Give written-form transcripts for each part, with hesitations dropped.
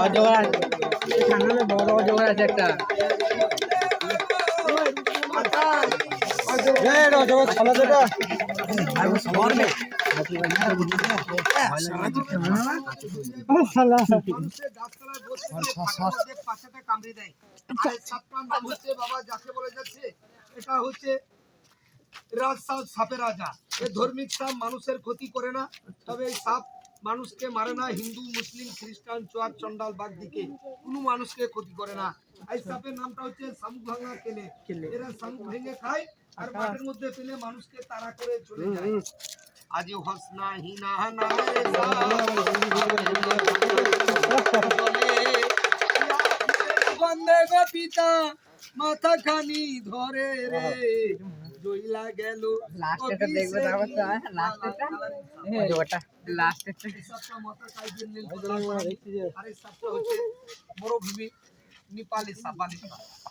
অজগর আছে, সামনে বড় অজগর আছে একটা। অজগর ছালা যেটা সাপের রাজা। এই ধার্মিক সাপ মানুষের ক্ষতি করে না, তবে এই সাপ মানুষকে মারে না। হিন্দু, মুসলিম, খ্রিস্টান, চোয়ার, চন্ডাল, বাগ দিকে কোনো মানুষকে ক্ষতি করে না। এই সাপের নামটা হচ্ছে শামুক ভাঙা কেলে। এরা শামুক ভেঙে খায় আর মাঠের মধ্যে পেলে মানুষকে তাড়া করে চলে যায়। আজি হসনা হিনা না বন্দে গো পিতা মাথা খানি ধরে রে জইলা গেল। লাস্টেটা দেখবে তারপর তো লাস্টেটা অজগরটা লাস্টেটা সবটা মাথা কাইজে নীল আরে সবটা হচ্ছে মরুভূমি নেপালি সাপ।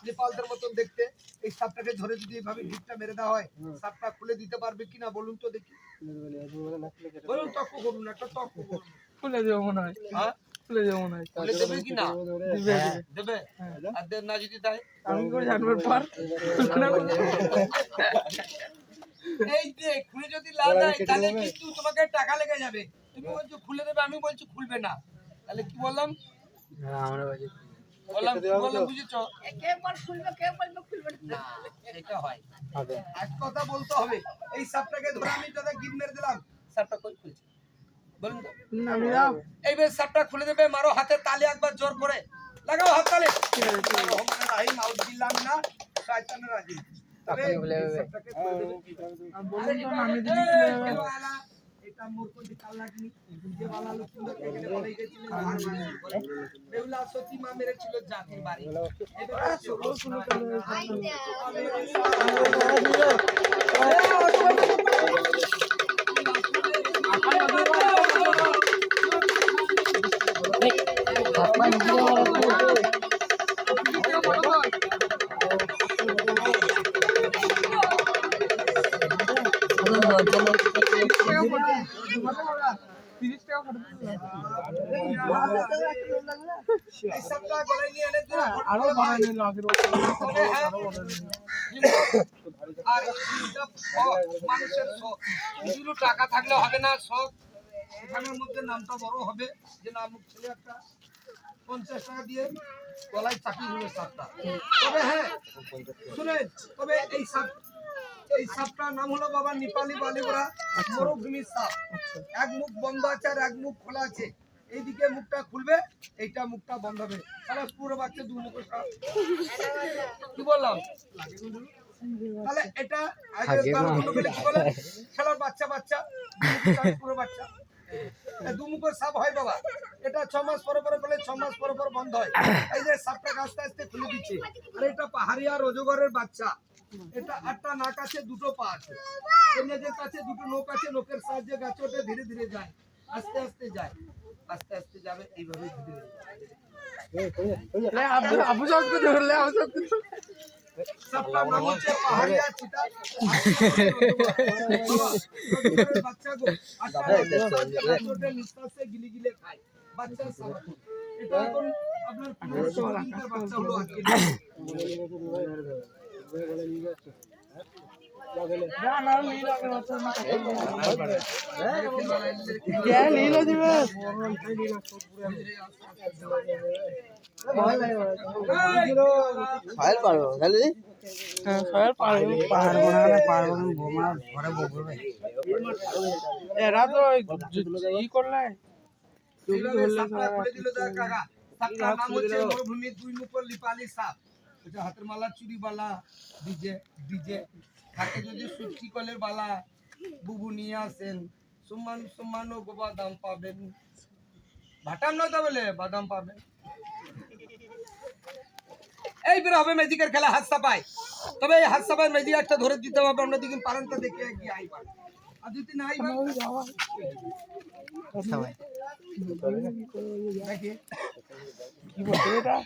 নেপালদের মতন দেখতে। এই সাপটাকে ধরে যদি এইভাবে ঢিপটা মেরে দেওয়া হয়, সাপটা খুলে দিতে পারবে কিনা বলুন তো দেখি। বলুন, তর্ক করুন, একটা তর্ক করুন। খুলে দেবো মনে হয়, হ্যাঁ খুলে দেবো মনে হয়। খুলে দেবে কিনা? দেবে। আর দেন না যদি দেয়, আমি করে জানবার পর এই যে খুলে যদি লা দেয় তাহলে কিন্তু তোমাকে টাকা লেগে যাবে। তুমি বলছো খুলে দেবে, আমি বলছি খুলবে না, তাহলে কি বললাম? বললাম বুঝেছো? না, এটা হয়। এক কথা বলতে হবে, এই সাপটাকে ধরে আমি দাদা গিট মেরে দিলাম, সাপটা কই খুলছে বলুন তো? এইবার সাপটা খুলে দেবে, মারো হাতে তালি একবার জোর করে লাগাও, হাত তালি। রাহিম আউযুবিল্লাহ মিনা শাইতানির রাজিম। তবে এই সাপটাকে খুলে দেবে। বলুন তো নামে দিদি এটা মোর কোন কাল লাগনি যে বালা লোক সুন্দর কেটে বলাই গেছিল বেউলা সতী মা মেরেছিল জাতির বাড়ি। এটা শুরু আরো বানানো লাগে আর মানুষের শুধু টাকা থাকলে হবে না, শখ এখানের মধ্যে নামটা বড় হবে যে না মুখ ছেলে একটা 50 টাকা দিয়ে গলায় চাপিয়ে দিল সাপটা। তবে হ্যাঁ শুনেন, তবে এই সাপটার নাম হলো বাবা নেপালি বালিগোড়া মরুভূমির সাপ। এক মুখ বন্ধ আছে আর এক মুখ খোলা আছে। এইদিকে মুখটা খুলবে, এইটা মুখটা বন্ধ হবে। সারা পুরো বাচ্চা দু মুখের সাপ। কি বললাম? তাহলে এটা খেলার বাচ্চা পুরো বাচ্চা দু মুখের সাপ হয় বাবা। এটা 6 মাস পরে পরে বলে 6 মাস পরে পরে বন্ধ হয়। এই যে সাপটাকে আস্তে আস্তে খুলে দিচ্ছে। আর এটা পাহাড়িয়া রজগরের বাচ্চা। এটা 8টা নাক আছে, 2টো পা আছে। এর নিজের কাছে 2টো নখ আছে, নখের সাহায্যে গাছে ওঠে, ধীরে ধীরে যায়, আস্তে আস্তে যায়, আস্তে আস্তে যাবে এইভাবে ধীরে ধীরে। আবু সবকে ধরলে আবু সবকে সাপটার নাম হচ্ছে পাহাড়িয়া চিতা। বাচ্চা গো 8টা গাছে ওঠে, নিঃশ্বাসে গিলে গিলে খায়। বাচ্চা সাপ এটা এখন আপনার পুরো বাচ্চা হলো আজকে। এরা তো ই করলে মরুভূমির 2 মুখর লিপালি সাপ। এটা হাতের মালা, চুরি বালা, ডিজে ডিজে থাকে যদি সুচি কলের বালা বুবু নিয়ে আসেন, সম্মান ও বাদাম পাবেন। ভাটাম নয় তো বলে বাদাম পাবেন। এই বের হবে ম্যাজিকের খেলা, হাত সাপাই। তবে এই হাত সাপাই ম্যাজিক একটা ধরে দিতে হবে, আমরা দেখি পারেনটা দেখে গিয়ে আইবা। আর যদি নাই দেখি কি বলতে এটা